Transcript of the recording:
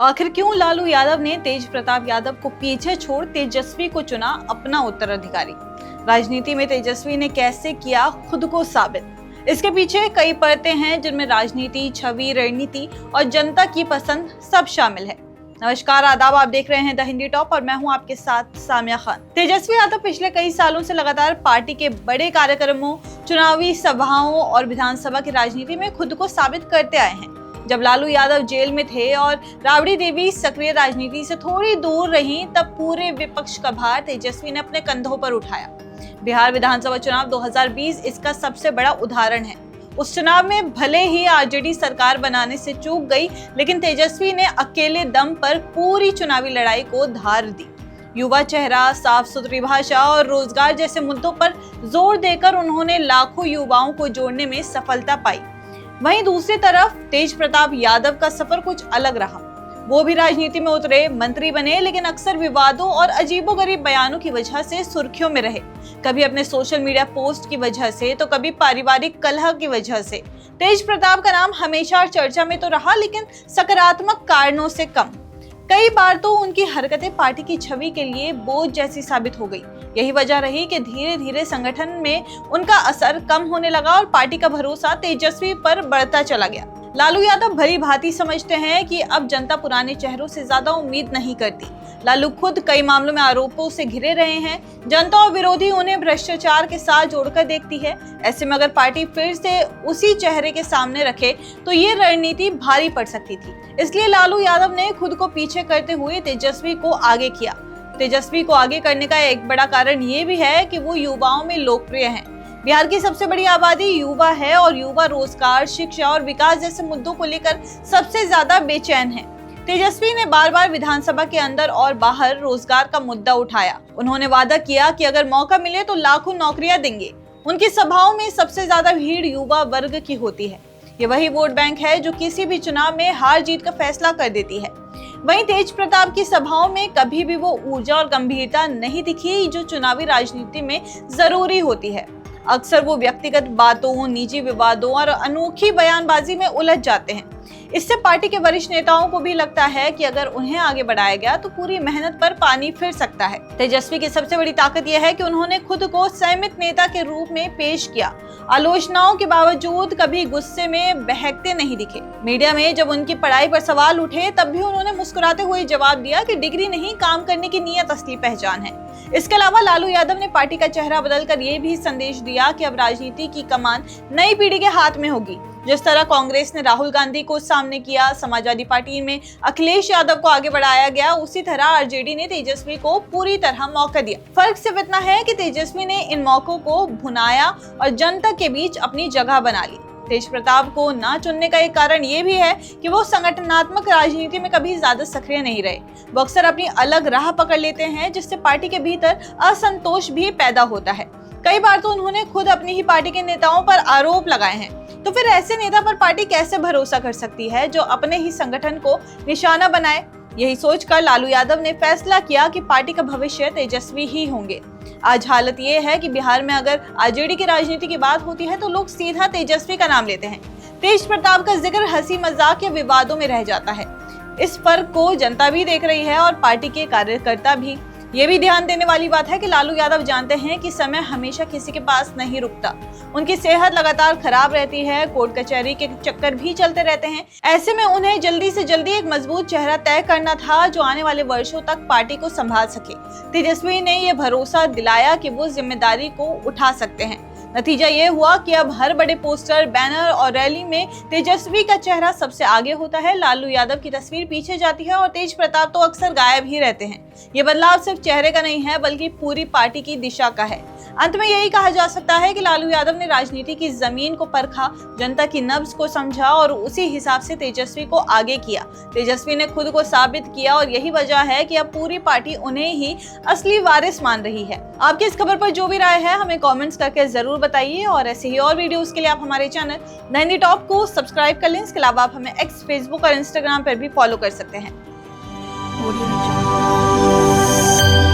आखिर क्यों लालू यादव ने तेज प्रताप यादव को पीछे छोड़ तेजस्वी को चुना अपना उत्तराधिकारी? राजनीति में तेजस्वी ने कैसे किया खुद को साबित? इसके पीछे कई परतें हैं जिनमें राजनीति, छवि, रणनीति और जनता की पसंद सब शामिल है। नमस्कार, आदाब, आप देख रहे हैं द हिंदी टॉप और मैं हूं आपके साथ सामिया खान। तेजस्वी यादव पिछले कई सालों से लगातार पार्टी के बड़े कार्यक्रमों, चुनावी सभाओं और विधानसभा की राजनीति में खुद को साबित करते आए हैं। जब लालू यादव जेल में थे और राबड़ी देवी सक्रिय राजनीति से थोड़ी दूर रहीं, तब पूरे विपक्ष का भार तेजस्वी ने अपने कंधों पर उठाया। बिहार विधानसभा चुनाव 2020 इसका सबसे बड़ा उदाहरण है। उस चुनाव में भले ही आरजेडी सरकार बनाने से चूक गई, लेकिन तेजस्वी ने अकेले दम पर पूरी चुनावी लड़ाई को धार दी। युवा चेहरा, साफ सुथरी भाषा और रोजगार जैसे मुद्दों पर जोर देकर उन्होंने लाखों युवाओं को जोड़ने में सफलता पाई। वहीं दूसरी तरफ तेज प्रताप यादव का सफर कुछ अलग रहा। वो भी राजनीति में उतरे, मंत्री बने, लेकिन अक्सर विवादों और अजीबोगरीब बयानों की वजह से सुर्खियों में रहे। कभी अपने सोशल मीडिया पोस्ट की वजह से, तो कभी पारिवारिक कलह की वजह से। तेज प्रताप का नाम हमेशा चर्चा में तो रहा, लेकिन सकारात्मक कारणों से कम। कई बार तो उनकी हरकतें पार्टी की छवि के लिए बोझ जैसी साबित हो गई। यही वजह रही कि धीरे धीरे संगठन में उनका असर कम होने लगा और पार्टी का भरोसा तेजस्वी पर बढ़ता चला गया। लालू यादव भली भांति समझते हैं कि अब जनता पुराने चेहरों से ज्यादा उम्मीद नहीं करती। लालू खुद कई मामलों में आरोपों से घिरे रहे हैं। जनता और विरोधी उन्हें भ्रष्टाचार के साथ जोड़कर देखती है। ऐसे में अगर पार्टी फिर से उसी चेहरे के सामने रखे तो ये रणनीति भारी पड़ सकती थी। इसलिए लालू यादव ने खुद को पीछे करते हुए तेजस्वी को आगे किया। तेजस्वी को आगे करने का एक बड़ा कारण ये भी है कि वो युवाओं में लोकप्रिय हैं। बिहार की सबसे बड़ी आबादी युवा है और युवा रोजगार, शिक्षा और विकास जैसे मुद्दों को लेकर सबसे ज्यादा बेचैन है। तेजस्वी ने बार बार विधानसभा के अंदर और बाहर रोजगार का मुद्दा उठाया। उन्होंने वादा किया कि अगर मौका मिले तो लाखों नौकरियां देंगे। उनकी सभाओं में सबसे ज्यादा भीड़ युवा वर्ग की होती है। ये वही वोट बैंक है जो किसी भी चुनाव में हार जीत का फैसला कर देती है। वहीं तेज प्रताप की सभाओं में कभी भी वो ऊर्जा और गंभीरता नहीं दिखी जो चुनावी राजनीति में जरूरी होती है। अक्सर वो व्यक्तिगत बातों, निजी विवादों और अनोखी बयानबाजी में उलझ जाते हैं। इससे पार्टी के वरिष्ठ नेताओं को भी लगता है कि अगर उन्हें आगे बढ़ाया गया तो पूरी मेहनत पर पानी फिर सकता है। तेजस्वी की सबसे बड़ी ताकत यह है कि उन्होंने खुद को संयमित नेता के रूप में पेश किया। आलोचनाओं के बावजूद कभी गुस्से में बहकते नहीं दिखे। मीडिया में जब उनकी पढ़ाई पर सवाल उठे तब भी उन्होंने मुस्कुराते हुए जवाब दिया कि डिग्री नहीं, काम करने की नीयत असली पहचान है। इसके अलावा लालू यादव ने पार्टी का चेहरा बदलकर ये भी संदेश दिया कि अब राजनीति की कमान नई पीढ़ी के हाथ में होगी। जिस तरह कांग्रेस ने राहुल गांधी को सामने किया, समाजवादी पार्टी में अखिलेश यादव को आगे बढ़ाया गया, उसी तरह आरजेडी ने तेजस्वी को पूरी तरह मौका दिया। फर्क सिर्फ इतना है कि तेजस्वी ने इन मौकों को भुनाया और जनता के बीच अपनी जगह बना ली। तेज प्रताप को ना चुनने का एक कारण ये भी है कि वो संगठनात्मक राजनीति में कभी ज्यादा सक्रिय नहीं रहे। वो अक्सर अपनी अलग राह पकड़ लेते हैं, जिससे पार्टी के भीतर असंतोष भी पैदा होता है। कई बार तो उन्होंने खुद अपनी ही पार्टी के नेताओं पर आरोप लगाए हैं। तो फिर ऐसे नेता पर पार्टी कैसे भरोसा कर सकती है जो अपने ही संगठन को निशाना बनाए? यही सोचकर लालू यादव ने फैसला किया कि पार्टी का भविष्य तेजस्वी ही होंगे। आज हालत ये है कि बिहार में अगर आरजेडी की राजनीति की बात होती है तो लोग सीधा तेजस्वी का नाम लेते हैं। तेज प्रताप का जिक्र हंसी मजाक या विवादों में रह जाता है। इस फर्क को जनता भी देख रही है और पार्टी के कार्यकर्ता भी। ये भी ध्यान देने वाली बात है कि लालू यादव जानते हैं कि समय हमेशा किसी के पास नहीं रुकता। उनकी सेहत लगातार खराब रहती है, कोर्ट कचहरी के चक्कर भी चलते रहते हैं। ऐसे में उन्हें जल्दी से जल्दी एक मजबूत चेहरा तय करना था जो आने वाले वर्षों तक पार्टी को संभाल सके। तेजस्वी ने यह भरोसा दिलाया कि वो जिम्मेदारी को उठा सकते हैं। नतीजा ये हुआ कि अब हर बड़े पोस्टर, बैनर और रैली में तेजस्वी का चेहरा सबसे आगे होता है। लालू यादव की तस्वीर पीछे जाती है और तेज प्रताप तो अक्सर गायब ही रहते हैं। ये बदलाव सिर्फ चेहरे का नहीं है बल्कि पूरी पार्टी की दिशा का है। अंत में यही कहा जा सकता है कि लालू यादव ने राजनीति की जमीन को परखा, जनता की नब्ज को समझा और उसी हिसाब से तेजस्वी को आगे किया। तेजस्वी ने खुद को साबित किया और यही वजह है कि अब पूरी पार्टी उन्हें ही असली वारिस मान रही है। आपकी इस खबर पर जो भी राय है हमें कमेंट्स करके जरूर बताइए और ऐसे ही और वीडियोस के लिए आप हमारे चैनल द हिंदी टॉप को सब्सक्राइब कर लें। इसके अलावा आप हमें एक्स, फेसबुक और इंस्टाग्राम पर भी फॉलो कर सकते हैं।